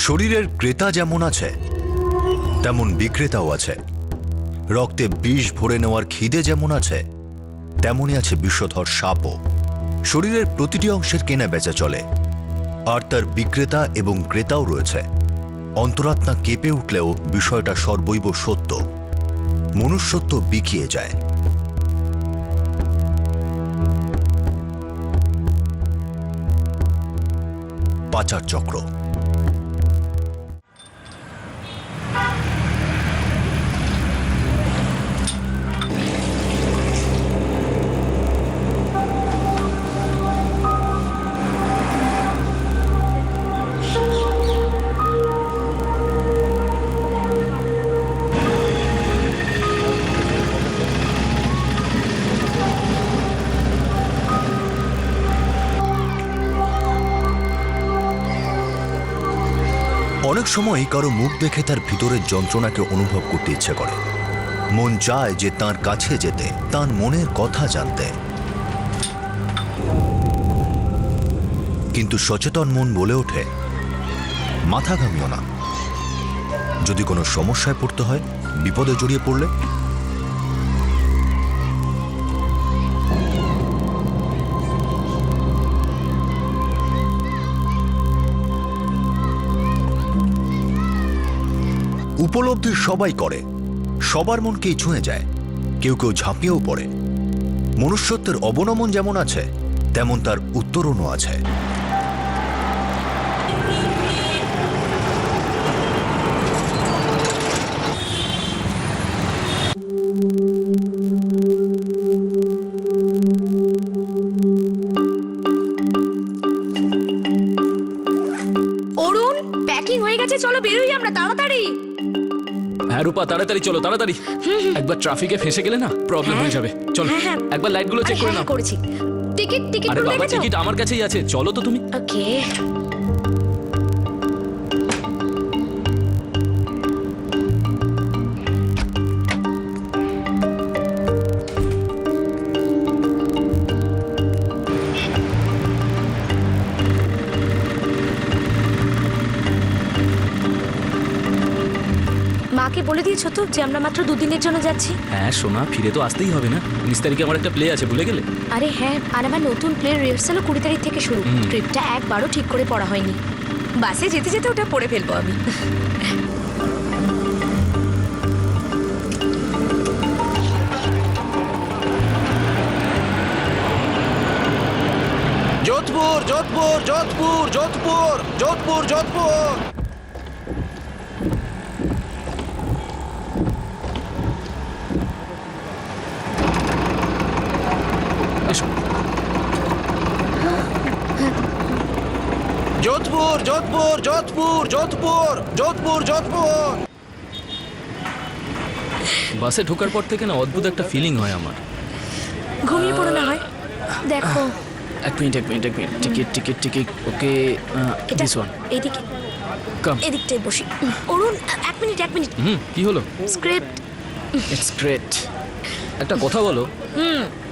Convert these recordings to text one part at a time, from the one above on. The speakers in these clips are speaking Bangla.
শরীরের ক্রেতা যেমন আছে তেমন বিক্রেতাও আছে। রক্তে বিষ ভরে নেওয়ার খিদে যেমন আছে তেমনই আছে বিষধর সাপও। শরীরের প্রতিটি অংশের কেনা বেচা চলে, আর তার বিক্রেতা এবং ক্রেতাও রয়েছে। অন্তরাত্মা কেঁপে উঠলেও বিষয়টা সর্বৈব সত্য। মনুষ্যত্ব বিকিয়ে যায়। পাচার চক্র। অনেক সময় কারো মুখ দেখে তার ভিতরের যন্ত্রণাকে অনুভব করতে ইচ্ছে করে। মন চায় যে তার কাছে যেতে, তার মনের কথা জানতে। কিন্তু সচেতন মন বলে ওঠে, মাথা ঘামিও না। যদি কোনো সমস্যায় পড়তে হয়, বিপদে জড়িয়ে পড়লে, উপলব্ধি সবাই করে, সবার মনকেই ছুঁয়ে যায়, কেউ কেউ ঝাঁপিয়েও পড়ে। মনুষ্যত্বের অবনমন যেমন আছে তেমন তার উত্তরণও আছে। অরুণ, প্যাকিং হয়ে গেছে, চলো বেরোই আমরা তাড়াতাড়ি। হ্যাঁ রূপা, তাড়াতাড়ি চলো, তাড়াতাড়ি। একবার ট্রাফিকে ফেসে গেলে না প্রবলেম হয়ে যাবে। চলো একবার লাইটগুলো চেক করে নাও। করেছি। টিকিট টিকিট আরে বাবা, দেখেছো? টিকিট আমার কাছেই আছে, চলো তো তুমি। ওকে। মাকে বলে দিয়েছো তো যে আমরা মাত্র দুদিনের জন্য যাচ্ছি? হ্যাঁ সোনা, ফিরে তো আসতেই হবে না। 19 তারিখে আমার একটা প্লে আছে, ভুলে গেলে? আরে হ্যাঁ, আর আমার নতুন প্লের রিহার্সালও 20 তারিখ থেকে শুরু। ট্রিপটা একবারও ঠিক করে পড়া হয়নি। বাসে যেতে যেতে ওটা পড়ে ফেলবো আমি। जोधपुर जोधपुर जोधपुर जोधपुर जोधपुर जोधपुर এসো। जोधपुर जोधपुर जोधपुर जोधपुर जोधपुर जोधपुर বাসে ঢোকার পর থেকে না অদ্ভুত একটা ফিলিং হয় আমার। ঘুমিয়ে পড়ো না হয়। দেখো এক মিনিট। টিকিট টিকিট টিকিট ওকে, এটা দিস ওয়ান। এইদিকে, কাম। এদিকটাই বসি। অরুণ, এক মিনিট। কি হলো? স্ক্রিপ্ট। It's great. একটা কথা বলো,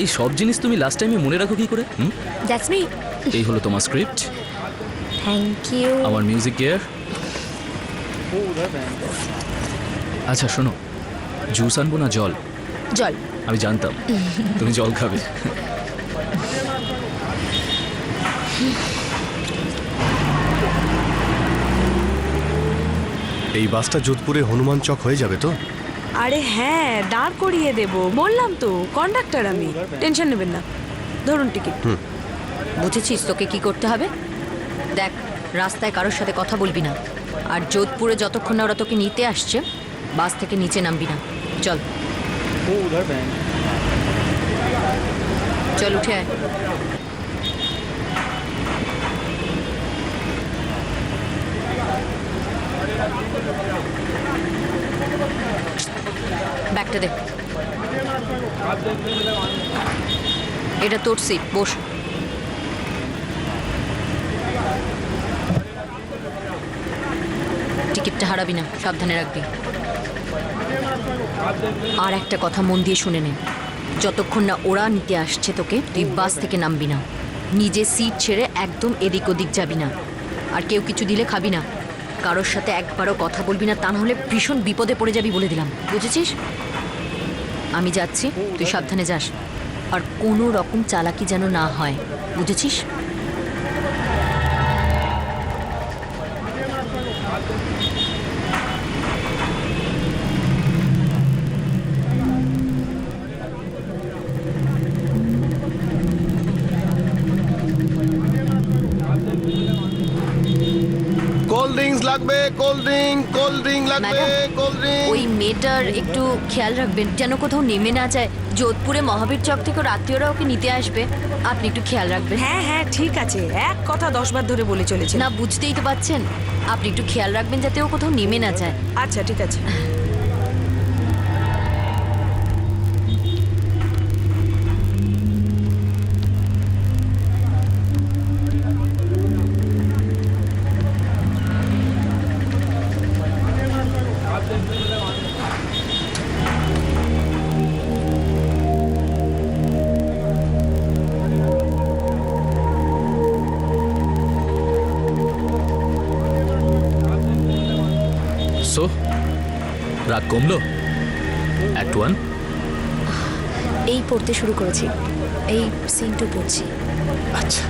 এই সব জিনিস তুমি লাস্ট টাইমে মনে রাখো কি করে? That's me. এই হলো তোমার স্ক্রিপ্ট, থ্যাংক ইউ। আমার মিউজিক গিয়ার। আচ্ছা শোনো, জুস আনবো না জল? জল। আমি জানতাম তুমি জল খাবে। এই বাসটা যোধপুরে হনুমান চক হয়ে যাবে তো? আরে হ্যাঁ, দাঁড় করিয়ে দেব, বললাম তো, কন্ডাক্টর আমি, টেনশন নেবেন না। ধরুন টিকিট। বুঝেছিস তোকে কি করতে হবে? দেখ, রাস্তায় কারোর সাথে কথা বলবি না, আর যোধপুরে যতক্ষণ না ওরা তোকে নিতে আসছে বাস থেকে নিচে নামবি না। চল চল, উঠে আয়। ব্যাগটা দে। এটা তোর সিট, বস। টিকিটটা হারাবি না, সাবধানে রাখবি। আর একটা কথা মন দিয়ে শুনে নে, যতক্ষণ না ওরা নিতে আসছে তোকে, তুই বাস থেকে নামবি না, নিজে সিট ছেড়ে একদম এদিক ওদিক যাবি না, আর কেউ কিছু দিলে খাবি না। কারোর সাথে একবারও কথা বলবি না, তা নাহলে ভীষণ বিপদে পড়ে যাবি বলে দিলাম, বুঝেছিস? আমি যাচ্ছি, তুই সাবধানে যাস। আর কোনো রকম চালাকি যেন না হয়, বুঝেছিস? কোল্ড ড্রিঙ্কস লাগবে, কোল্ড ড্রিঙ্ক লাগবে, ম্যাডাম, কোল্ড ড্রিঙ্ক। ওই মেয়েটার একটু খেয়াল রাখবেন যেন কোথাও নেমে না যায়। যোধপুরে মহাবীর চক থেকে ওর আত্মীয়রা ওকে নিতে আসবে, আপনি একটু খেয়াল রাখবেন। হ্যাঁ হ্যাঁ ঠিক আছে, এক কথা 10 বার ধরে বলে চলেছে। না, বুঝতেই তো পাচ্ছেন, আপনি একটু খেয়াল রাখবেন যাতে ও কোথাও নেমে না যায়। আচ্ছা ঠিক আছে। সো রাগ কমলো? অ্যাক্ট 1। এই পড়তে শুরু করেছি, এই সিন 2 পড়ছি। আচ্ছা।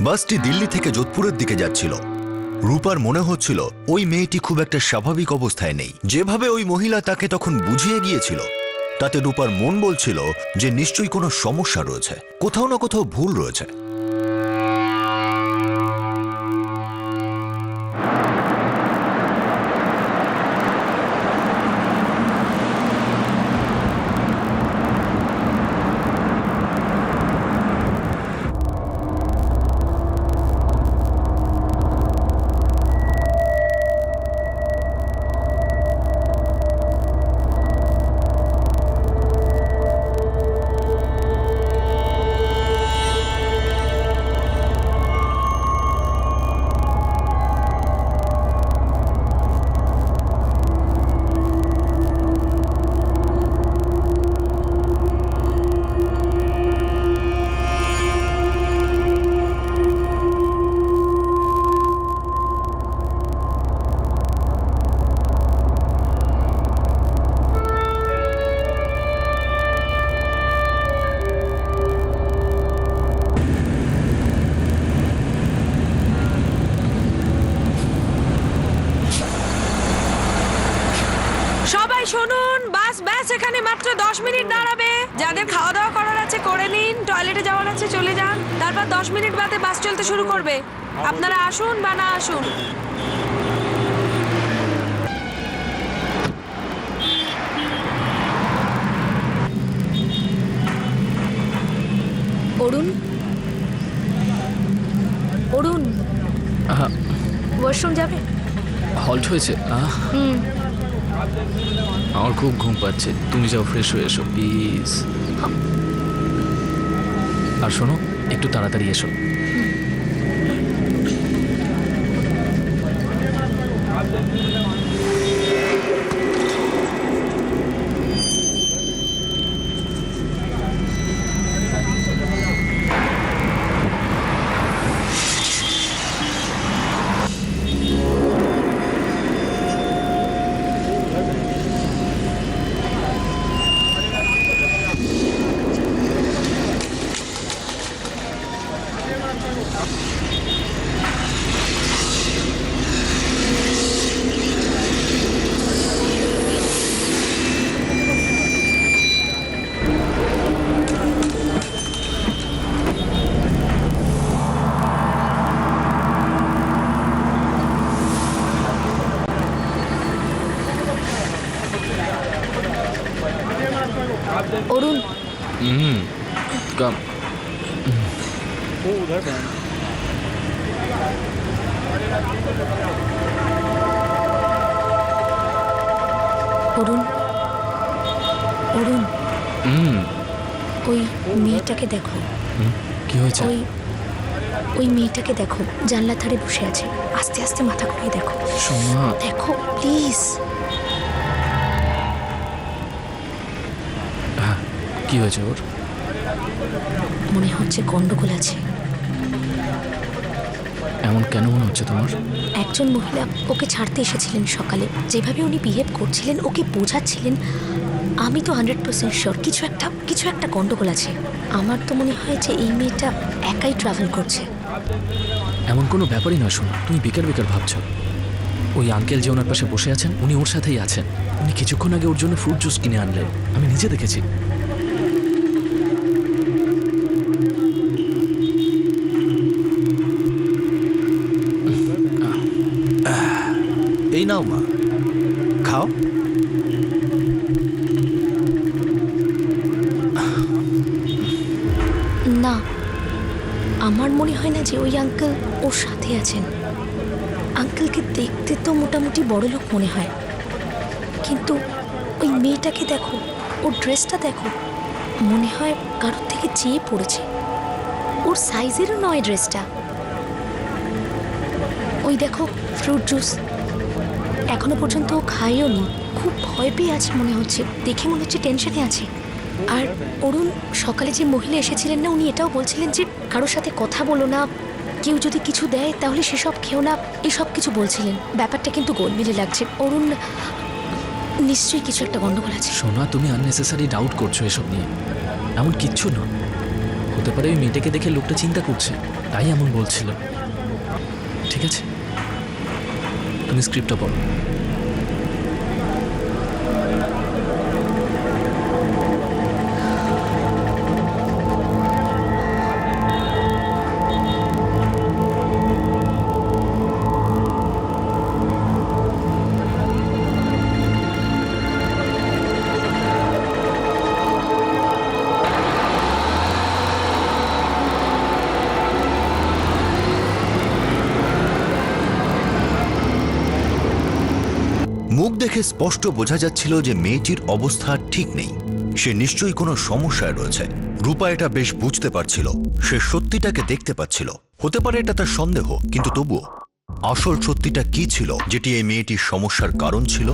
বাসটি দিল্লি থেকে যোধপুরের দিকে যাচ্ছিল। রূপার মনে হচ্ছিল ওই মেয়েটি খুব একটা স্বাভাবিক অবস্থায় নেই। যেভাবে ওই মহিলা তাকে তখন বুঝিয়ে গিয়েছিল, তাতে রূপার মন বলছিল যে নিশ্চয়ই কোনো সমস্যা রয়েছে, কোথাও না কোথাও ভুল রয়েছে। সবাই শুনুন, বাস এখানে মাত্র 10 মিনিট দাঁড়াবে। যাদের খাওয়া দাওয়া করার আছে করে নিন, টয়লেটে যাওয়ার আছে চলে যান, তারপর 10 মিনিট বাদে বাস চলতে শুরু করবে। আপনারা আসুন বা না আসুন। অরুণ, অরুণ, ওয়াশরুম যাবে? হল্ট হয়েছে? আমার খুব ঘুম পাচ্ছে, তুমি যাও ফ্রেশ হয়ে এসো প্লিজ। আর শোনো, একটু তাড়াতাড়ি এসো। অরুণ, কাম। অরুণ, ওই মেয়েটাকে দেখো, কি হয়েছে? ওই মেয়েটাকে দেখো, জানলার ধারে বসে আছে। আস্তে আস্তে মাথা ঘুরিয়ে দেখো, সোমা, দেখো প্লিজ। কি হয়েছে ওর? মনে হচ্ছে গন্ডগোল আছে। এমন কেন মনে হচ্ছে তোমার? একজন মহিলা ওকে ছাড়তে এসেছিলেন সকালে। যেভাবে উনি বিহেভ করছিলেন, ওকে বোঝাচ্ছিলেন, আমি তো 100% শিওর কিছু একটা গন্ডগোল আছে। আমার তো মনে হয় যে এই মেয়েটা একাই ট্রাভেল করছে। এমন কোনো ব্যাপারই নয় সোনা, তুমি বেকার ভাবছো। ওই আঙ্কেল যে ওনার পাশে বসে আছেন, উনি ওর সাথেই আছেন। উনি কিছুক্ষণ আগে ওর জন্য ফ্রুট জুস কিনে আনলেন, আমি নিজে দেখেছি। এই নাও মা, খাও। না, আমার মনে হয় না যে ওই আঙ্কেল ওর সাথে আছেন। আঙ্কেলকে দেখতে তো মোটামুটি বড়লোক মনে হয়, কিন্তু ওই মেয়েটাকে দেখো, ওর ড্রেসটা দেখো, মনে হয় কারোর থেকে চেয়ে পড়েছে। ওর সাইজেরও নয় ড্রেসটা। ওই দেখো ফ্রুট জুস, এখনো পর্যন্ত ও খাইও নি। খুব ভয় পেয়ে আছে মনে হচ্ছে, দেখে মনে হচ্ছে টেনশনে আছে। আর অরুণ সকালে যে মহিলা এসেছিলেন না, উনি এটাও বলছিলেন যে কারোর সাথে কথা বলো না, কেউ যদি কিছু দেয় তাহলে সেসব খেও না, এসব কিছু বলছিলেন। ব্যাপারটা কিন্তু গোলমেলে লাগছে। অরুণ নিশ্চয়ই কিছু একটা গন্ডগোল আছে। সোনা, তুমি আননেসেসারি ডাউট করছো এসব নিয়ে। এমন কিচ্ছু না, হতে পারে ওই মেয়েটাকে দেখে লোকটা চিন্তা করছে, তাই এমন বলছিল। ঠিক আছে, তুমি স্ক্রিপ্টটা পড়ো। মুখ দেখে স্পষ্ট বোঝা যাচ্ছিল যে মেয়েটির অবস্থা ঠিক নেই। সে নিশ্চয়ই কোনো সমস্যায় রয়েছে। রূপা এটা বেশ বুঝতে পারছিল। সে সত্যিটাকে দেখতে পাচ্ছিল। হতে পারে এটা তার সন্দেহ, কিন্তু তবুও আসল সত্যিটা কি ছিল যেটি এই মেয়েটির সমস্যার কারণ ছিল?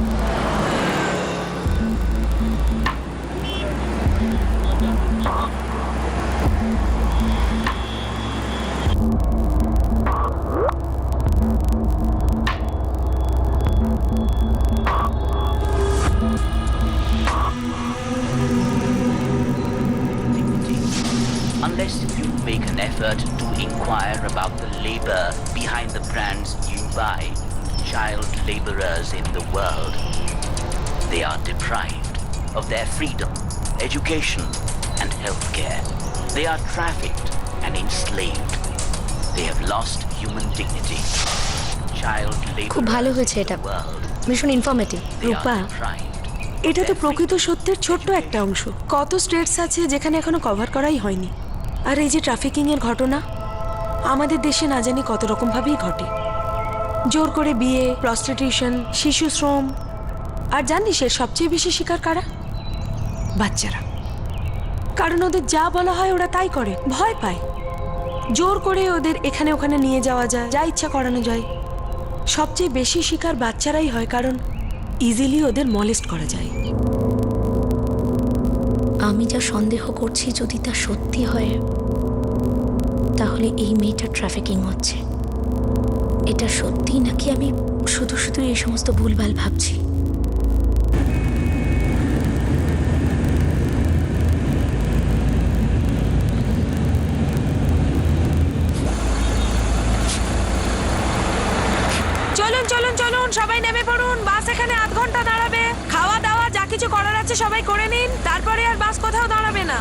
Unless you make an effort to inquire about the labor behind the brands you buy, child laborers in the world, they are deprived of their freedom, education, and healthcare. They are trafficked and enslaved. They have lost human dignity. Child খুব ভালো laborers হয়েছে in এটা, the world, ভীষণ informative. they Rupa, are deprived. এটা তো প্রকৃত সত্যের ছোট্ট একটা অংশ। কত স্টেটস আছে যেখানে এখনো কভার করাই হয়নি। আর এই যে ট্রাফিকিং এর ঘটনা, আমাদের দেশে না জানি কত রকম ভাবেই ঘটে। জোর করে বিয়ে, প্রস্টিটিউশন, শিশু শ্রম। আর জানিস এর সবচেয়ে বেশি শিকার কারা? বাচ্চারা। কারণ ওদের যা বলা হয় ওরা তাই করে, ভয় পায়। জোর করে ওদের এখানে ওখানে নিয়ে যাওয়া যায়, যা ইচ্ছা করানো যায়। সবচেয়ে বেশি শিকার বাচ্চারাই হয়, কারণ ইজিলি ওদের মলেস্ট করা যায়। আমি যা সন্দেহ করছি যদি তা সত্যি হয়, তাহলে এই মেয়েটা ট্রাফিকিং হচ্ছে। এটা সত্যি নাকি আমি শুধু শুধু এই সমস্ত ভুলভাল ভাবছি? চলুন চলুন চলুন, সবাই নেমে পড়ুন। বাস এখানে আধ ঘন্টা দাঁড়াবে। খাওয়া দাওয়া যা কিছু করার আছে সবাই করে নিন, তারপরে আর বাস কোথাও দাঁড়াবে না।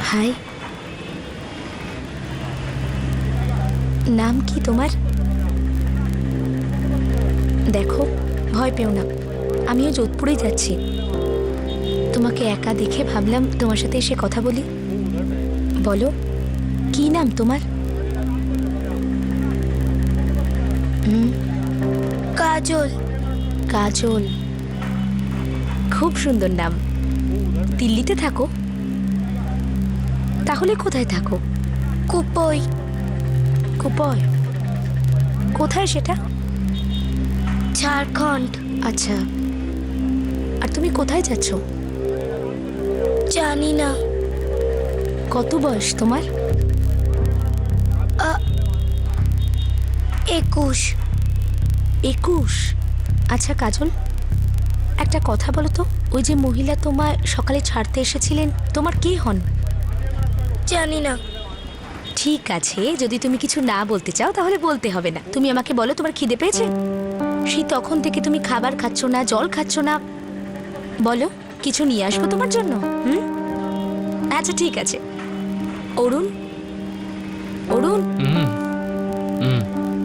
হাই, নাম কি তোমার? দেখো, ভয় পেও না, আমিও যোধপুরেই যাচ্ছি। তোমাকে একা দেখে ভাবলাম তোমার সাথে এসে কথা বলি। বলো, কি নাম তোমার? কাজল। কাজল, খুব সুন্দর নাম। দিল্লিতে থাকো? তাহলে কোথায় থাকো? কুপই। কুপই কোথায় সেটা? ঝাড়খণ্ড। আচ্ছা, আর তুমি কোথায় যাচ্ছ? জানি না। কত বয়স তোমার? 21। 21? আচ্ছা কাজল, একটা কথা বলো তো, ওই যে মহিলা তোমায় সকালে ছাড়তে এসেছিলেন, তোমার কে হন? জানি না। ঠিক আছে, যদি তুমি কিছু না বলতে চাও তাহলে বলতে হবে না। তুমি আমাকে বলো, তোমার খিদে পেয়েছে? সেই তখন থেকে তুমি খাবার খাচ্ছ না, জল খাচ্ছ না। বলো, কিছু নিয়ে আসবো তোমার জন্য? আচ্ছা ঠিক আছে। অরুণ, অরুণ।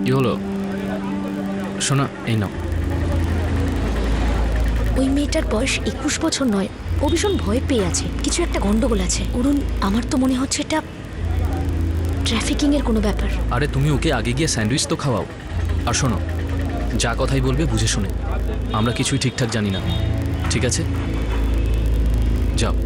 কি হলো? শোনা, এই নাও। ওই মেয়েটার বয়স 21 বছর নয়, ও ভীষণ ভয় পেয়ে আছে, কিছু একটা গন্ডগোল আছে। অরুণ, আমার তো মনে হচ্ছে এটা ট্রাফিকিং এর কোনো ব্যাপার। আরে তুমি ওকে আগে গিয়ে স্যান্ডউইচ তো খাওয়াও। আর শোনো, যা কথাই বলবে বুঝে শুনে। আমরা কিছুই ঠিকঠাক জানি না, ঠিক আছে? যাও।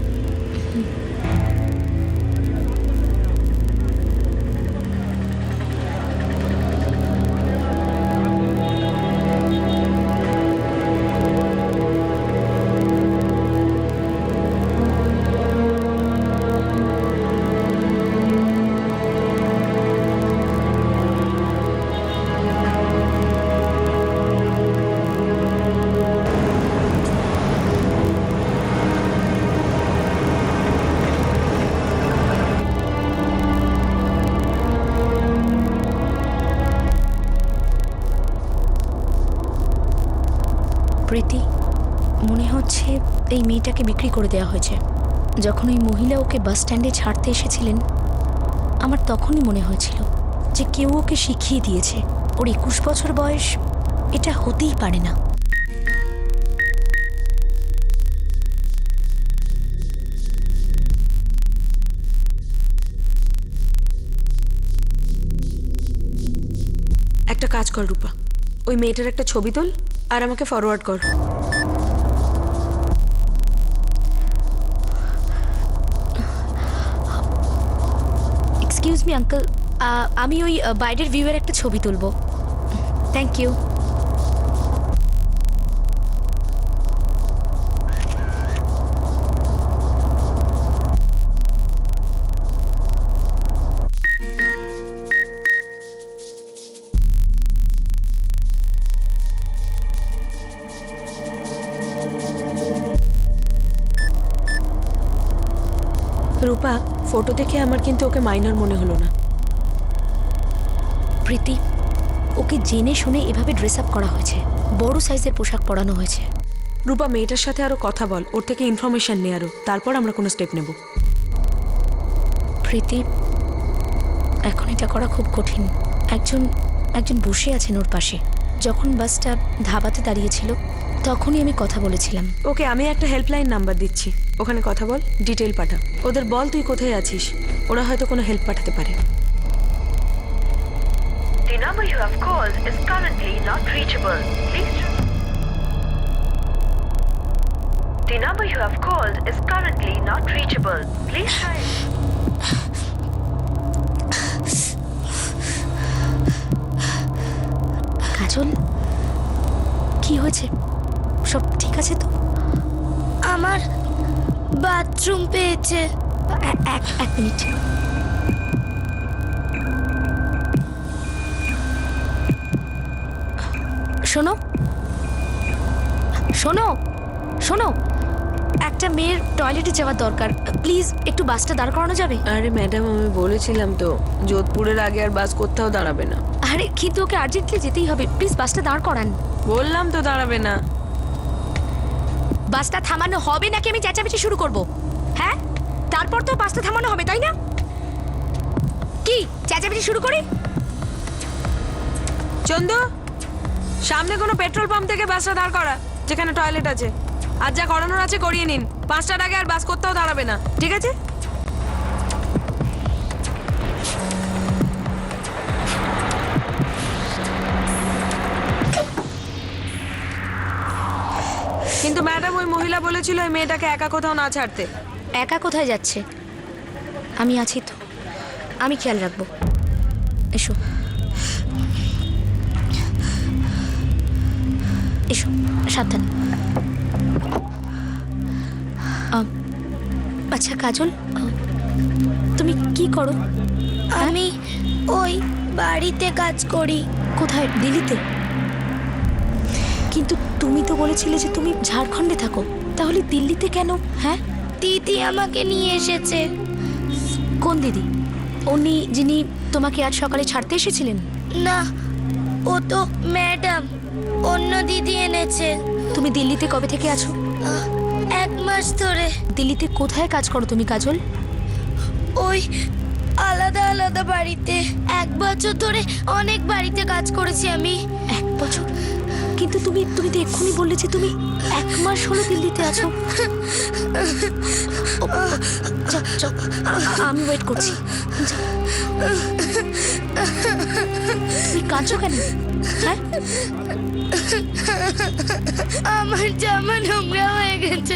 প্রীতি, মনে হচ্ছে এই মেয়েটাকে বিক্রি করে দেওয়া হয়েছে। যখন ওই মহিলা ওকে বাস স্ট্যান্ডে ছাড়তে এসেছিলেন, আমার তখনই মনে হয়েছিল যে কেউ ওকে শিখিয়ে দিয়েছে। ওর 21 বছর বয়স, এটা হতেই পারে না। একটা কাজ কর রূপা, ওই মেয়েটার একটা ছবি তোল আর আমাকে ফরওয়ার্ড কর। এক্সকিউজ মি আঙ্কেল, আমি ওই বাইরের ভিউয়ের একটা ছবি তুলবো। Thank you. রূপা, ফটো দেখে আমার কিন্তু ওকে মাইনর মনে হলো না। প্রীতি, ওকে জেনে শুনে এভাবে ড্রেস আপ করা হয়েছে, বড় সাইজের পোশাক পরানো হয়েছে। রূপা, মেয়েটার সাথে আরো কথা বল, ওর থেকে ইনফরমেশন নে আরো, তারপর আমরা কোনো স্টেপ নেব। প্রীতি, এখন এটা করা খুব কঠিন। একজন বসে আছেন ওর পাশে। যখন বাসটা ধাবাতে দাঁড়িয়েছিল তখনই আমি কথা বলেছিলাম। ওকে, আমি একটা হেল্পলাইন নাম্বার দিচ্ছি, ওখানে কথা বল, ডিটেল পাঠা। ওদের বল তুই কোথায় আছিস, ওরা হয়তো কোনো হেল্প পাঠাতে পারে। The number you have called is currently not reachable. Please. The number you have called is currently not reachable. Please try. কাজল, কি হয়েছে? সব ঠিক আছে তো? আমার বাথরুম পেয়েছে। এক মিনিট। শোনো শোনো শোনো, একটা মেয়ের টয়লেটে যাওয়ার দরকার, প্লিজ একটু বাসটা দাঁড় করানো যাবে? আরে ম্যাডাম, আমি বলেছিলাম তো যোধপুরের আগে আর বাস কোথাও দাঁড়াবে না। আরে কিন্তু ওকে আর্জেন্টলি যেতেই হবে, প্লিজ বাসটা দাঁড় করান। বললাম তো দাঁড়াবে না। বাসটা থামানো হবে নাকি আমি চেঁচামেচি শুরু করব? হ্যাঁ, তারপর তো বাসটা থামানো হবে, তাই না? কি চেঁচামেচি শুরু করি? চন্দু, সামনে কোনো পেট্রোল পাম্প থেকে বাসটা দাঁড় করা, যেখানে টয়লেট আছে। আর যা করানোর আছে করিয়ে নিন, 5টার আগে আর বাস কোথাও দাঁড়াবে না, ঠিক আছে? কিন্তু ম্যাডাম ওই মহিলা বলেছিল ওই মেয়েটাকে একা কোথাও না ছাড়তে। একা কোথায় যাচ্ছে? আমি আছি তো, আমি খেয়াল রাখবো। এসো এসো, সাবধান। আচ্ছা কাজল, তুমি কি করো? আমি ওই বাড়িতে কাজ করি। কোথায়? দিল্লিতে? কিন্তু তুমি তো বলেছিলে যে তুমি ঝাড়খণ্ডে থাকো, তাহলে দিল্লিতে কেন? হ্যাঁ, দিদি আমাকে নিয়ে এসেছে। কোন দিদি? উনি যিনি তোমাকে আজ সকালে ছাড়তে এসেছিলেন? না, ও তো ম্যাডাম, অন্য দিদি এনেছে। তুমি দিল্লিতে কবে থেকে আছো? 1 মাস ধরে। দিল্লিতে কোথায় কাজ করো তুমি কাজল? ওই আলাদা আলাদা বাড়িতে। 1 বছর ধরে অনেক বাড়িতে কাজ করেছি আমি। 1 বছর? কিন্তু তুমি তুমি তো এক্ষুনি বললে যে তুমি 1 মাস হলো দিল্লিতে আছো। যাও, যাও, আমি ওয়েট করছি। যাও। তুমি কাঁদছো কেন? হ্যাঁ, আমার জামা নোংরা হয়ে গেছে।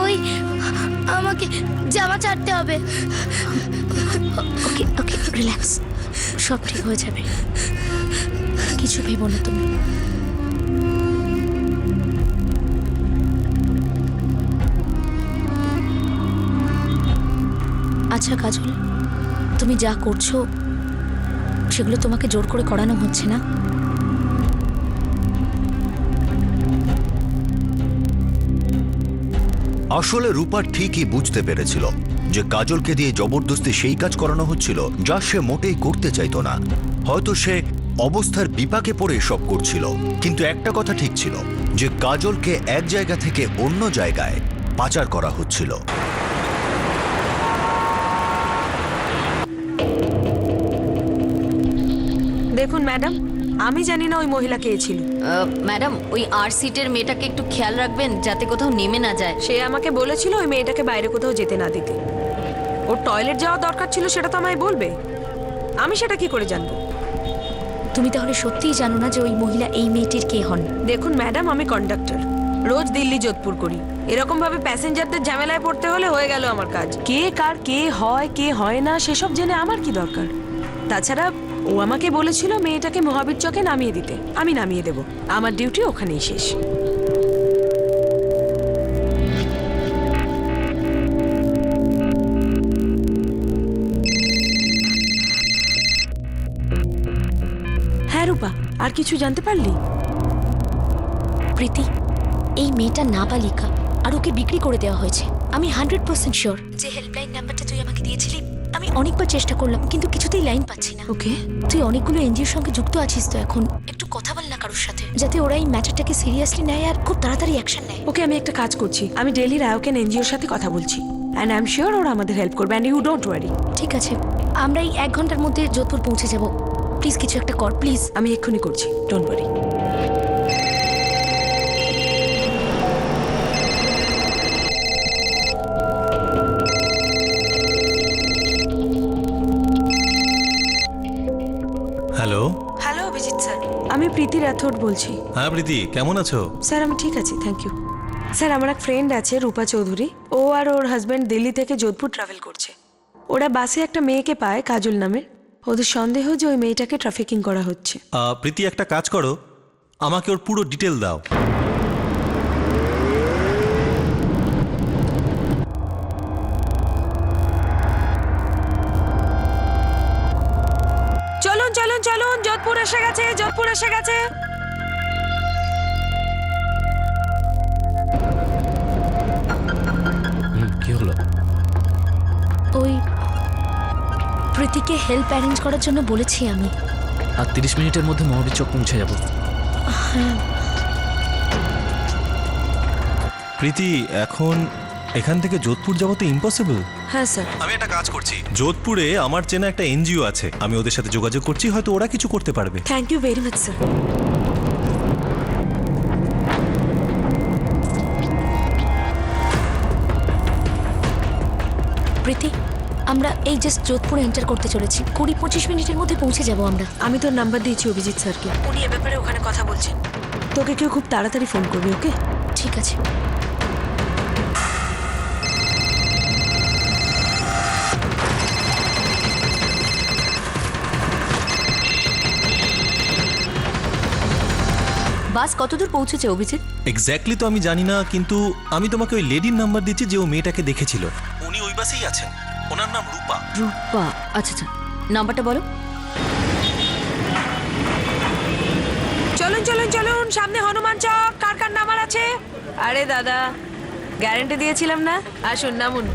ওই আমাকে জামা ছাড়তে হবে। ওকে ওকে, রিল্যাক্স, সব ঠিক হয়ে যাবে, কিছু ভেবো না তুমি। আচ্ছা কাজল, তুমি যা করছো সেগুলো তোমাকে জোর করে করানো হচ্ছে না? আসলে রূপা ঠিকই বুঝতে পেরেছিল যে কাজলকে দিয়ে জবরদস্তি সেই কাজ করানো হচ্ছিল যা সে মোটেই করতে চাইতো না। হয়তো সে অবস্থার বিপাকে পড়ে সব করছিল, কিন্তু একটা কথা ঠিক ছিল যে কাজলকে এক জায়গা থেকে অন্য জায়গায় পাচার করা হচ্ছিল। দেখুন ম্যাডাম, আমি জানি না ওই মহিলা কে ছিল। ম্যাডাম, ওই আর সিটের মেয়েটাকে একটু খেয়াল রাখবেন যাতে কোথাও নেমে না যায়। সে আমাকে বলেছিল ওই মেয়েটাকে বাইরে কোথাও যেতে না দিতে। ওর টয়লেট যাওয়া দরকার ছিল, সেটা তো আমায় বলবে। আমি সেটা কি করে জানবো? তুমি তাহলে সত্যিই জানো না যে ওই মহিলা এই মেয়েটির কে হন? দেখুন ম্যাডাম, আমি কন্ডাক্টর, রোজ দিল্লি যোধপুর করি। এরকম ভাবে প্যাসেঞ্জারদের ঝামেলায় পড়তে হলে হয়ে গেল আমার কাজ। কে কার কে হয় কে হয় না সেসব জেনে আমার কি দরকার? তাছাড়া ও আমাকে বলেছিল মেয়েটাকে মহাবীর চকে নামিয়ে দিতে। আমি নামিয়ে দেব, আমার ডিউটি ওখানেই শেষ। হ্যাঁ রূপা, আর কিছু জানতে পারলি? প্রীতি, এই মেয়েটা নাবালিকা আর ওকে বিক্রি করে দেওয়া হয়েছে। আমি 100% শিওর যে হেল্পলাইন নাম্বারটা তুই আমাকে দিয়েছিলি, আমি অনেকবার চেষ্টা করলাম কিন্তু কিছুতেই লাইন পাচ্ছি না। ওকে, তুই অনেকগুলো এনজিওর সঙ্গে যুক্ত আছিস তো এখন, একটু কথা বল না কারোর সাথে, যাতে ওরা এই ম্যাটারটাকে সিরিয়াসলি নেয় আর খুব তাড়াতাড়ি অ্যাকশন নেয়। ওকে, আমি একটা কাজ করছি। আমি ডেলির আয়োকেন এনজিওর সাথে কথা বলছি, অ্যান্ড আই এম শিওর ওরা আমাদের হেল্প করবে, অ্যান্ড ইউ ডোন্ট ওয়ারি। ঠিক আছে, আমরা এই 1 ঘন্টার মধ্যে যোধপুর পৌঁছে যাব। প্লিজ কিছু একটা কর, প্লিজ। আমি এক্ষুনি করছি, don't worry. Hello. Hello Abhijit sir, আমি প্রীতি রাথোড বলছি। হ্যাঁ প্রীতি, কেমন আছো? স্যার আমি ঠিক আছি, থ্যাংক ইউ। স্যার আমার এক ফ্রেন্ড আছে রূপা চৌধুরী, ও আর ওর হাজব্যান্ড দিল্লি থেকে যোধপুর ট্রাভেল করছে। ওরা বাসে একটা মেয়েকে পায় কাজল নামের। ওদের সন্দেহ যে ওই মেয়েটাকে ট্রাফিকিং করা হচ্ছে। প্রীতি, একটা কাজ করো, আমাকে ওর পুরো ডিটেল দাও। চলুন চলুন চলুন, যোধপুর এসে গেছে, যোধপুর এসে গেছে। কি হলো? ওই প্রীতিকে হেল্প অ্যারেঞ্জ করার জন্য বলেছি আমি। আর 30 মিনিটের মধ্যে মহাবীর চক পৌঁছে যাব। প্রীতি, এখন এখান থেকে যোধপুর যাওয়া তো ইম্পসিবল। হ্যাঁ স্যার। আমি একটা কাজ করছি, যোধপুরে আমার চেনা একটা এনজিও আছে, আমি ওদের সাথে যোগাযোগ করছি, হয়তো ওরা কিছু করতে পারবে। Thank you very much sir. Preeti, আমরা এই জাস্ট যোধপুরে এন্টার করতে চলেছি 20-25 মিনিটের মধ্যে পৌঁছে যাব আমরা। আমি তোর নাম্বার দিয়েছি অভিজিৎ স্যারকে, উনি এ ব্যাপারে ওখানে কথা বলছেন। তোকে কেউ খুব তাড়াতাড়ি ফোন করবে, ওকে? ঠিক আছে। বাস কতদূর পৌঁছেছে অভিজিৎ? এক্স্যাক্টলি তো আমি জানি না, কিন্তু আমি তোমাকে ওই লেডির নাম্বার দিচ্ছি যে ও মেয়েটাকে দেখেছিল। উনি ওই বাসেই আছেন, ওনার নাম রূপা। রূপা, আচ্ছা আচ্ছা, নাম্বারটা বলো। চলুন চলুন চলুন, সামনে হনুমান চক। কার কার নাম্বার আছে? আরে দাদা, গ্যারান্টি দিয়েছিলাম না? আসুন, নামুন।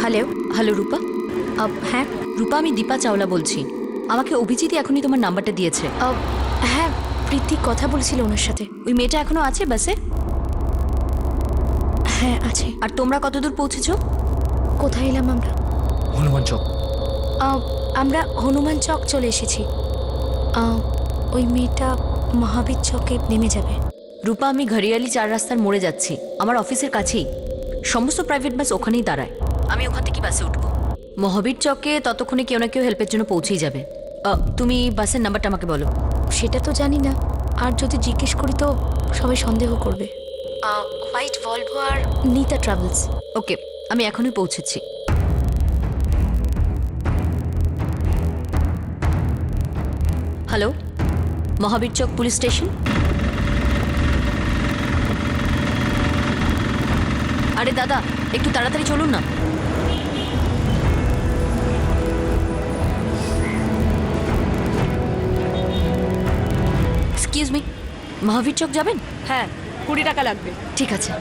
হ্যালো হ্যালো রূপা। হ্যাঁ রূপা, আমি দীপা চাওলা বলছি। আমাকে অভিজিৎ এখনই তোমার নাম্বারটা দিয়েছে। হ্যাঁ, প্রীতি কথা বলছিল ওনার সাথে। ওই মেয়েটা এখনো আছে বাসে? হ্যাঁ আছে। আর তোমরা কতদূর পৌঁছেছো? কোথায় এলাম আমরা? হনুমান চক। আমরা হনুমান চক চলে এসেছি। ওই মেয়েটা মহাবীর চকে নেমে যাবে। রূপা, আমি ঘড়িয়ালি 4 রাস্তার মোড়ে যাচ্ছি, আমার অফিসের কাছেই। সমস্ত প্রাইভেট বাস ওখানেই দাঁড়ায়, আমি ওখান থেকে বাসে উঠবো। মহাবীর চকে ততক্ষণে কেউ না কেউ হেল্পের জন্য পৌঁছেই যাবে। তুমি বাসের নাম্বারটা আমাকে বলো। সেটা তো জানি না, আর যদি জিজ্ঞেস করি তো সবাই সন্দেহ করবে। হোয়াইট ভলভো আর নিতা ট্রাভেলস। ওকে, আমি এখনই পৌঁছেছি। হ্যালো, মহাবীর চক পুলিশ স্টেশন। আরে দাদা, একটু তাড়াতাড়ি চলুন না। এক্সকিউজ মি, মহাবীর চক যাবেন? হ্যাঁ, 20 টাকা লাগবে। ঠিক আছে।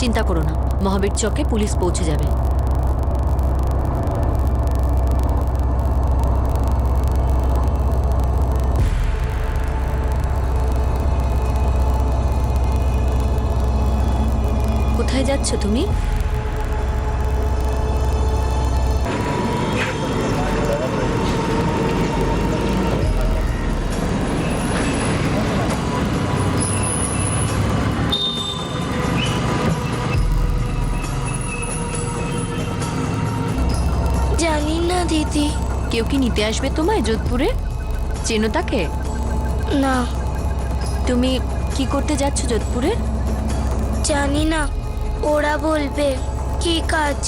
চিন্তা করো না, মহাবীর চকে পুলিশ পৌঁছে যাবে। কোথায় যাচ্ছ তুমি? জানি না দিদি। কেউ কি নিতে আসবে তোমায় যোধপুরে? চেনো তাকে? না, তুমি কি করতে যাচ্ছ যোধপুরে? জানি না, ওরা বলবে। কি কাজ?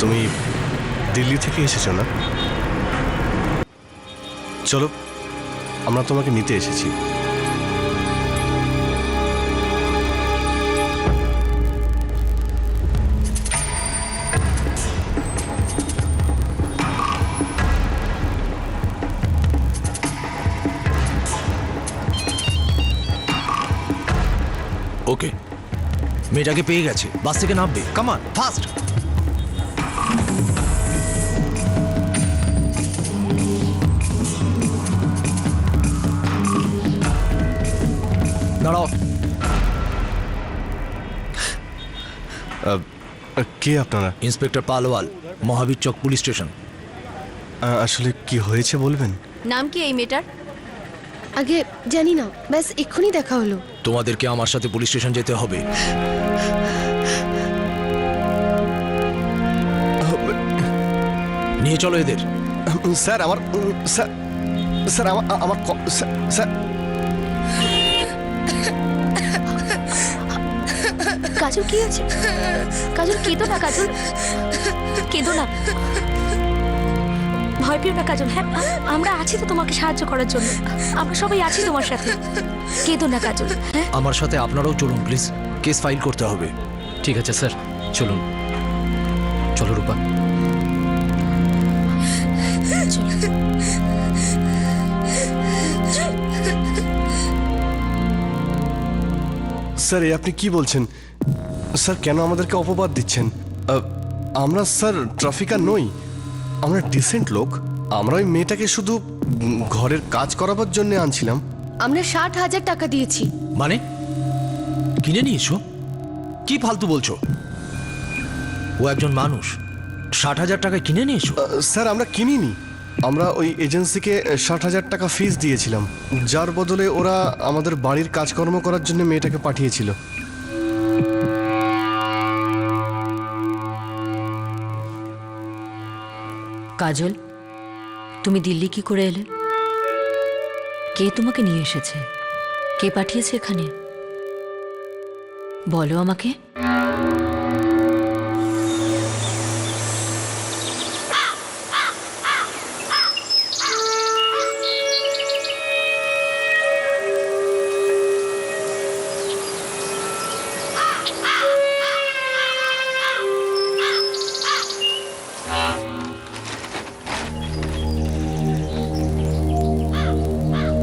তুমি দিল্লি থেকে এসেছো না? চলো, আমরা তোমাকে নিতে এসেছি। ওকে, মেয়েটাকে পেয়ে গেছে, বাস থেকে নামবে। কামান ফাস্ট। দাঁড়াও। কে আপনারা? ইন্সপেক্টর পালওয়াল, মহাবীর চক পুলিশ স্টেশন। আসলে কি হয়েছে বলবেন? নাম কি এই মেয়েটার? আগে জানি না, ব্যাস এক্ষুনি দেখা হলো। তোমাদেরকে আমার সাথে পুলিশ স্টেশন যেতে হবে। নিয়ে চলো এদের। স্যার আমার স্যার স্যার আমার স্যার কাজল কি আছে? কাজল কেঁদো না, কাজল কেঁদো না, ভয় পেও না কাজল। হ্যাঁ, আমরা আছি তো তোমাকে সাহায্য করার জন্য, আমরা সবাই আছি তোমার সাথে। কেঁদো না কাজল। হ্যাঁ, আমার সাথে আপনারাও চলুন প্লিজ, কেস ফাইল করতে হবে। ঠিক আছে স্যার, চলুন। চলো রূপা। স্যার, আপনি কি বলছেন? স্যার, কেন আমাদেরকে অপবাদ দিচ্ছেন? আমরা স্যার ট্রাফিকার নই, আমরা ডিসেন্ট লোক। আমরা ওই মেয়েটাকে শুধু ঘরের কাজ করাবার জন্য আনছিলাম। আমরা 60,000 টাকা দিয়েছি। মানে কিনে নিয়েছো? কি ফালতু বলছো? ও একজন মানুষ, 60,000 টাকায় কিনে নিয়েছো? স্যার, আমরা কিনিনি। আমরা ওই এজেন্সিকে 60,000 টাকা ফিস দিয়েছিলাম, যার বদলে ওরা আমাদের বাড়ির কাজকর্ম করার জন্য মেয়েটাকে পাঠিয়েছিল। কাজল, তুমি দিল্লি কি করে এলে? কে তোমাকে নিয়ে এসেছে? কে পাঠিয়েছে এখানে? বলো আমাকে।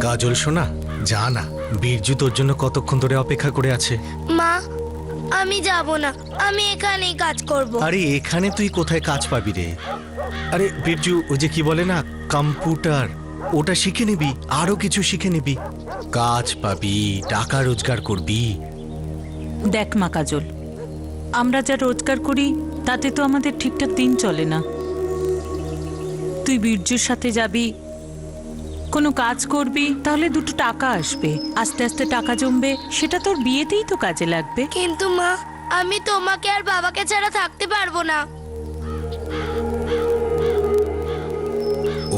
কাজল শোনা, যা না, বীরজু তোর জন্য কতক্ষণ ধরে অপেক্ষা করে আছে। মা, আমি যাব না, আমি এখানেই কাজ করব। আরে এখানে তুই কোথায় কাজ পাবি রে? আরে বীরজু, ওই যে কি বলে না, কম্পিউটার, ওটা শিখে নিবি, আরো কিছু শিখে নিবি, কাজ পাবি, টাকা রোজগার করবি। দেখ মা কাজল, আমরা যা রোজগার করি তাতে তো আমাদের ঠিকঠাক দিন চলে না। তুই বীরজুর সাথে যাবি, কোনো কাজ করবি, তাহলে দুটো টাকা আসবে, আস্তে আস্তে টাকা জমবে, সেটা তোর বিয়েতেই তো কাজে লাগবে। কিন্তু মা, আমি তোমাকে আর বাবাকে ছাড়া থাকতে পারবো না।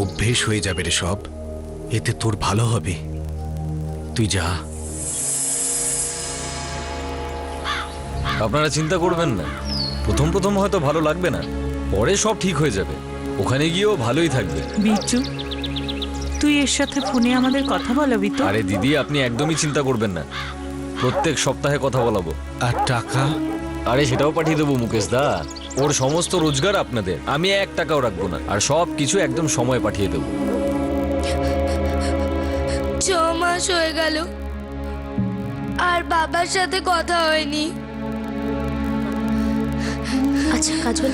অভ্যেস হয়ে যাবে রে সব, এতে তোর ভালো হবে, তুই যা। আপনারা চিন্তা করবেন না, প্রথম প্রথম হয়তো ভালো লাগবে না, পরে সব ঠিক হয়ে যাবে, ওখানে গিয়েও ভালোই থাকবে। বীরজু, তুই এর সাথে ফোনে আমাদের কথা বলাবি তো? আরে দিদি, আপনি একদমই চিন্তা করবেন না, প্রত্যেক সপ্তাহে কথা বলাবো। আর টাকা? আরে সেটাও পাঠিয়ে দেবো মুকেশ দা, ওর সমস্ত রোজগার আপনাদের, আমি 1 টাকাও রাখবো না, আর সব কিছু একদম সময় পাঠিয়ে দেবো। 6 মাস হয়ে গেল আর বাবার সাথে কথা হয়নি। আচ্ছা কাজল,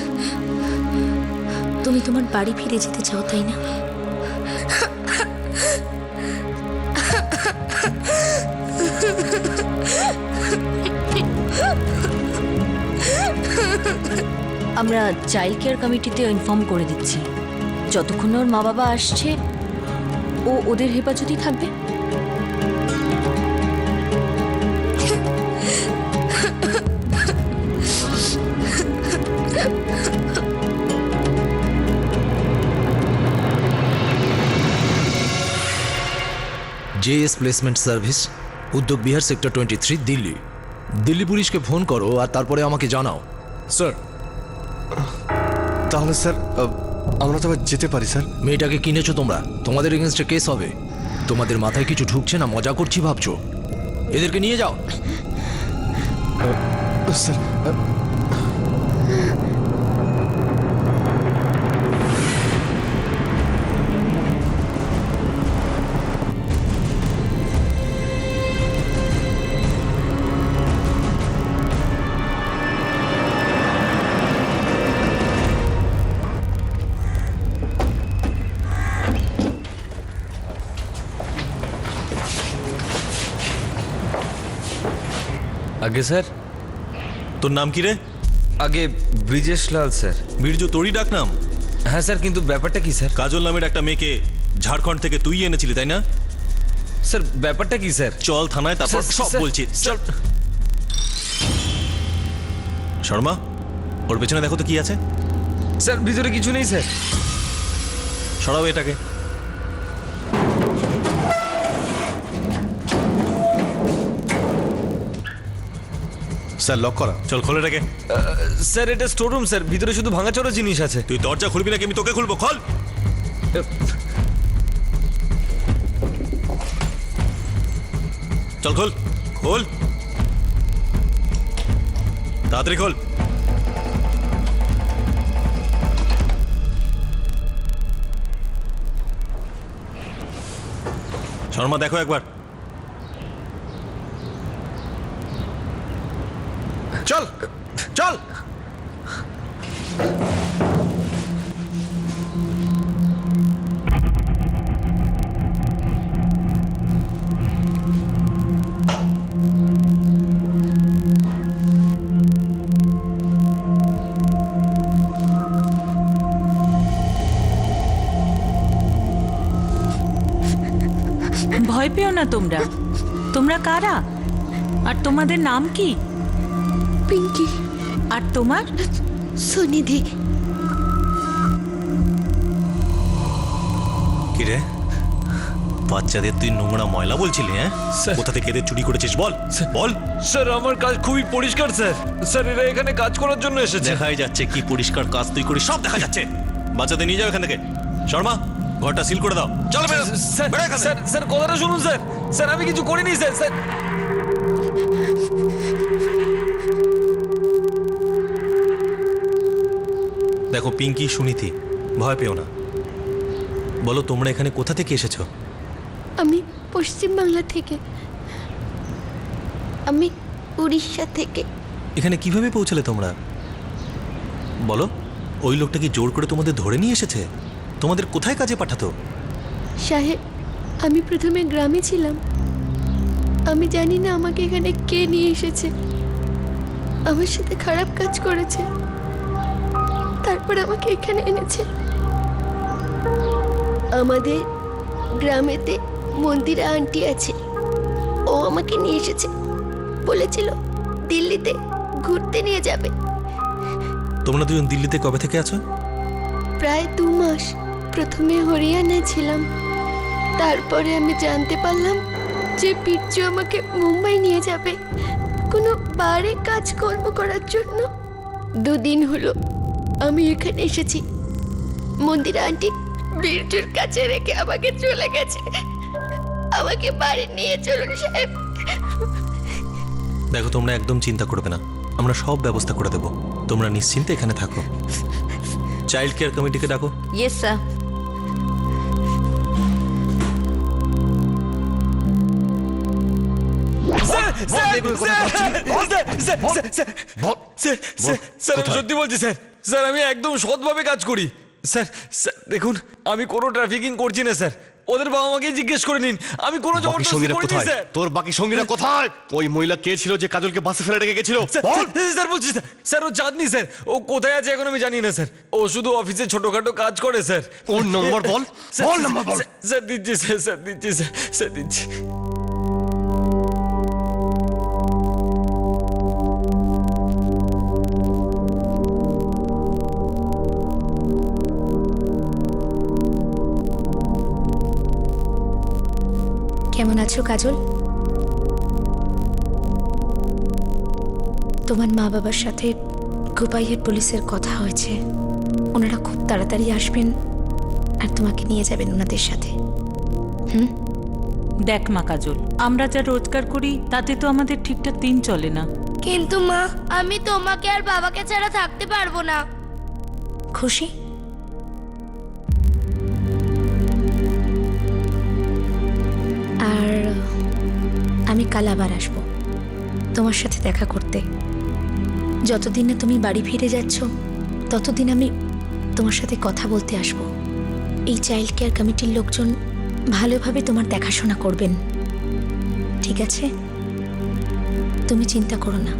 তুমি তোমার বাড়ি ফিরে যেতে চাও তাই না? আমরা চাইল্ড কেয়ার কমিটিতে ইনফর্ম করে দিচ্ছি, যতক্ষণ ওর মা বাবা আসছে ও ওদের হেফাজতেই থাকবে। জেএস প্লেসমেন্ট সার্ভিস, উদ্যোগ বিহার, সেক্টর 23, দিল্লি। দিল্লি পুলিশকে ফোন করো আর তারপরে আমাকে জানাও। স্যার। তাহলে স্যার আমরা তো এবার যেতে পারি স্যার। মেয়েটাকে কিনেছো তোমরা, তোমাদের এগেনস্টে কেস হবে। তোমাদের মাথায় কিছু ঢুকছে না, মজা করছি ভাবছো? এদেরকে নিয়ে যাও। স্যার, আগে স্যার। তোর নাম কি রে? আগে ব্রিজেশ লাল স্যার। বীরজু তোরই ডাক নাম? হ্যাঁ স্যার, কিন্তু ব্যাপারটা কি স্যার? কাজল নামের একটা মেয়েকে ঝাড়খণ্ড থেকে তুই এনেছিলি তাই না? স্যার ব্যাপারটা কি স্যার? চল থানায়, তারপর স্যার, সব স্যার, বলছি। স্যার। শর্মা, ওর পেছনে দেখো তো কি আছে। স্যার ভিতরে কিছু নেই স্যার। সরাও এটাকে। স্যার লক করা। চল খোলে এটাকে। স্যার এটা স্টোর রুম স্যার, ভিতরে শুধু ভাঙাচোরা জিনিস আছে। তুই দরজা খুলবি নাকি আমি তোকে খুলবো? খোল। চল খোল, খোল তাড়াতাড়ি খোল। শর্মা দেখো একবার। চল চল। ভয় পেও না তোমরা। তোমরা কারা? আর তোমাদের নাম কি? পিঙ্কি। আর তোমার? সুনিধি। কি রে, বাচ্চাদের তুই নোংরা ময়লা বলছিলি? হ্যাঁ, কোথা থেকে এদের চুরি করেছিস বল বল। স্যার আমার কাজ খুবই পরিষ্কার স্যার। স্যার এরা এখানে কাজ করার জন্য এসেছে। দেখাই যাচ্ছে কি পরিষ্কার কাজ তুই করিস, সব দেখা যাচ্ছে। বাচ্চাদের নিয়ে যাও এখান থেকে। শর্মা, ঘরটা সিল করে দাও। চল বেরো। স্যার বেরো এখান থেকে। স্যার স্যার কথাটা শুনুন স্যার। স্যার আমি কিছু করিনি স্যার। স্যার দেখো পিঙ্কি, সুনীতি, ভয় পেও না। বলো তোমরা এখানে কোথা থেকে এসেছো? আমি পশ্চিমবাংলা থেকে। আমি উড়িষ্যা থেকে। এখানে কিভাবে পৌঁছালে তোমরা? বলো, ওই লোকটা কি জোর করে তোমাদের ধরে নিয়ে এসেছে? তোমাদের কোথায় কাজে পাঠাতো? সাহেব, আমি প্রথমে গ্রামে ছিলাম। আমি জানি না আমাকে এখানে কে নিয়ে এসেছে। আমার সাথে খারাপ কাজ করেছে, তারপর আমাকে এখানে এনেছে। আমাদের গ্রামেতে মন্দিরা আন্টি আছে, ও আমাকে নিয়ে এসেছে। বলেছিল দিল্লিতে ঘুরতে নিয়ে যাবে। তোমরা দুজন দিল্লিতে কবে থেকে আছো? প্রায় 2 মাস। প্রথমে হরিয়ানায় ছিলাম, তারপরে আমি জানতে পারলাম যে পিচ্চু আমাকে মুম্বাই নিয়ে যাবে কোনো বারে কাজকর্ম করার জন্য। 2 দিন হলো আমি এখানে এসেছি। মন্দিরা আন্টি বীরজুর কাছে রেখে আমাকে চলে গেছে। আমাকে বাড়ি নিয়ে চলুন সাহেব। দেখো তোমরা একদম চিন্তা করবে না, আমরা সব ব্যবস্থা করে দেবো। তোমরা নিশ্চিন্তে এখানে থাকো। চাইল্ড কেয়ার কমিটিকে ডাকো। Yes sir. স্যার আমি সত্যি বলছি স্যার। স্যার আমি একদম সৎভাবে কাজ করি স্যার। স্যার দেখুন, আমি কোনো ট্রাফিকিং করছি না স্যার। ওদের বাবা মাকে জিজ্ঞেস করে নিন, আমি কোনো জবরদস্তি করিনি স্যার। তোর বাকি সঙ্গীরা কোথায়? ওই মহিলা কে ছিল যে কাজলকে বাসে ফেলে রেখে গেছিল? স্যার বলছি স্যার। স্যার ও চাঁদনি স্যার। ও কোথায় আছে এখন আমি জানি না স্যার। ও শুধু অফিসে ছোটখাটো কাজ করে স্যার। ওর নম্বর বল, বল নম্বর বল। স্যার দিচ্ছি স্যার, স্যার দিচ্ছি স্যার, স্যার দিচ্ছি। কেমন আছো কাজল? তোমার মা বাবার সাথে গোপাইয়ের পুলিশের কথা হয়েছে। ওনারা খুব তাড়াতাড়ি আসবেন আর তোমাকে নিয়ে যাবেন ওনাদের সাথে। দেখ মা কাজল, আমরা যা রোজগার করি তাতে তো আমাদের ঠিকঠাক দিন চলে না। কিন্তু মা, আমি তোমাকে আর বাবাকে ছাড়া থাকতে পারবো না। খুশি? আর আমি কাল আবার আসবো তোমার সাথে দেখা করতে। যতদিন না তুমি বাড়ি ফিরে যাচ্ছ ততদিন আমি তোমার সাথে কথা বলতে আসবো। এই চাইল্ড কেয়ার কমিটির লোকজন ভালোভাবে তোমার দেখাশোনা করবেন, ঠিক আছে? তুমি চিন্তা করো না।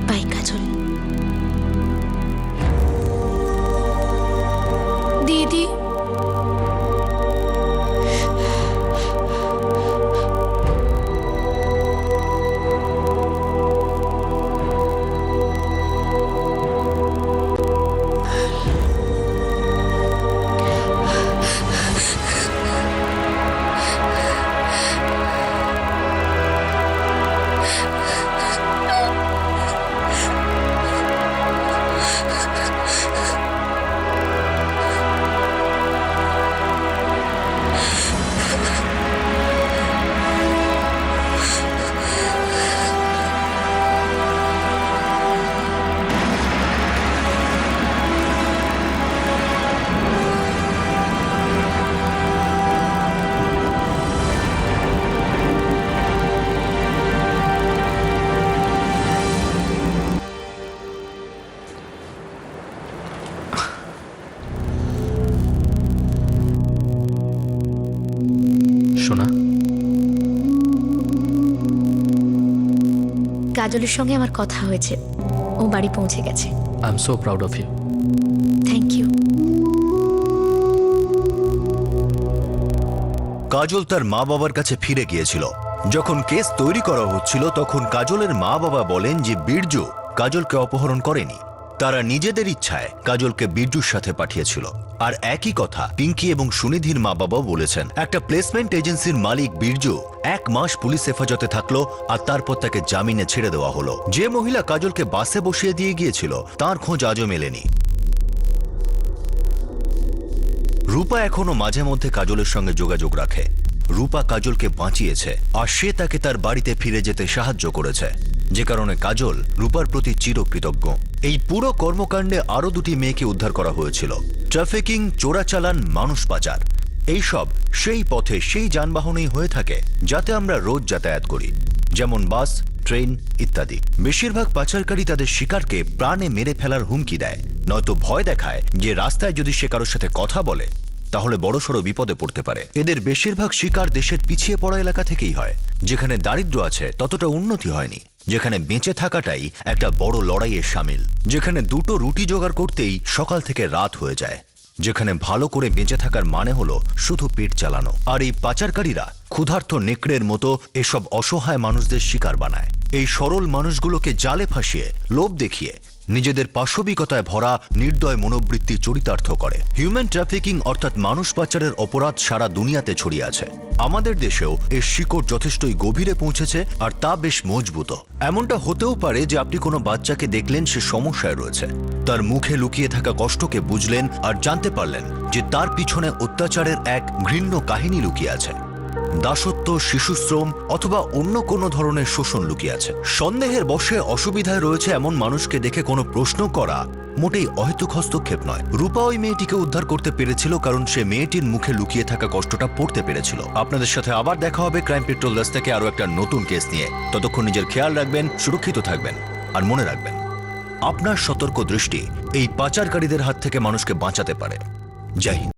বাই কাজল। দিদি, সোনা, কাজলের সঙ্গে আমার কথা হয়েছে, ও বাড়ি পৌঁছে গেছে। I am so proud of you. Thank you. Kajal তার মা বাবার কাছে ফিরে গিয়েছিল। যখন কেস তৈরি করা হচ্ছিল তখন কাজলের মা বাবা বলেন যে বীরজু কাজলকে অপহরণ করেনি, তারা নিজেদের ইচ্ছায় কাজলকে বীরজুর সাথে পাঠিয়েছিল। আর একই কথা পিঙ্কি এবং সুনিধির মা বাবাও বলেছেন। একটা প্লেসমেন্ট এজেন্সির মালিক বীরজু 1 মাস পুলিশ হেফাজতে থাকলো আর তারপর তাকে জামিনে ছেড়ে দেওয়া হলো। যে মহিলা কাজলকে বাসে বসিয়ে দিয়ে গিয়েছিল তার খোঁজ আজও মেলেনি। রূপা এখনো মাঝে মধ্যে কাজলের সঙ্গে যোগাযোগ রাখে। রূপা কাজলকে বাঁচিয়েছে আর সে তাকে তার বাড়িতে ফিরে যেতে সাহায্য করেছে, যে কারণে কাজল রূপার প্রতি চিরকৃতজ্ঞ। এই পুরো কর্মকাণ্ডে আরো 2টি মেয়েকে উদ্ধার করা হয়েছিল। ট্রাফিকিং, চোরাচালান, মানুষ পাচার, এইসব সেই পথে সেই যানবাহনেই হয়ে থাকে যাতে আমরা রোজ যাতায়াত করি, যেমন বাস, ট্রেন ইত্যাদি। বেশিরভাগ পাচারকারী তাদের শিকারকে প্রাণে মেরে ফেলার হুমকি দেয়, নয়তো ভয় দেখায় যে রাস্তায় যদি সে কারোর সাথে কথা বলে তাহলে বড়সড় বিপদে পড়তে পারে। এদের বেশিরভাগ শিকার দেশের পিছিয়ে পড়া এলাকা থেকেই হয়, যেখানে দারিদ্র আছে ততটা উন্নতি হয়নি, যেখানে বেঁচে থাকাটাই একটা বড় লড়াইয়ের সামিল, যেখানে 2টো রুটি জোগাড় করতেই সকাল থেকে রাত হয়ে যায়, যেখানে ভালো করে বেঁচে থাকার মানে হলো শুধু পেট চালানো। আর এই পাচারকারীরা ক্ষুধার্ত নেকড়ের মতো এসব অসহায় মানুষদের শিকার বানায়। এই সরল মানুষগুলোকে জালে ফাঁসিয়ে, লোভ দেখিয়ে নিজেদের পাশবিকতায় ভরা নির্দয় মনোবৃত্তি চরিতার্থ করে। হিউম্যান ট্রাফিকিং অর্থাৎ মানুষ পাচারের অপরাধ সারা দুনিয়াতে ছড়িয়ে আছে। আমাদের দেশেও এর শিকড় যথেষ্টই গভীরে পৌঁছেছে আর তা বেশ মজবুত। এমনটা হতেও পারে যে আপনি কোনো বাচ্চাকে দেখলেন সে সমস্যায় রয়েছে, তার মুখে লুকিয়ে থাকা কষ্টকে বুঝলেন আর জানতে পারলেন যে তার পিছনে অত্যাচারের এক ঘৃণ্য কাহিনী লুকিয়ে আছে। দাসত্ব, শিশুশ্রম অথবা অন্য কোনো ধরনের শোষণ লুকিয়ে আছে। সন্দেহের বশে অসুবিধায় রয়েছে এমন মানুষকে দেখে কোনো প্রশ্ন করা মোটেই অহেতুক হস্তক্ষেপ নয়। রূপা ওই মেয়েটিকে উদ্ধার করতে পেরেছিল কারণ সে মেয়েটির মুখে লুকিয়ে থাকা কষ্টটা পড়তে পেরেছিল। আপনাদের সাথে আবার দেখা হবে ক্রাইম পেট্রোল দাস থেকে আরো একটা নতুন কেস নিয়ে। ততক্ষণ নিজের খেয়াল রাখবেন, সুরক্ষিত থাকবেন আর মনে রাখবেন আপনার সতর্ক দৃষ্টি এই পাচারকারীদের হাত থেকে মানুষকে বাঁচাতে পারে। জয় Hind.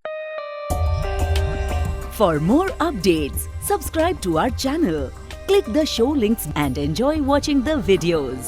For more updates, subscribe to our channel, click the show links and enjoy watching the videos.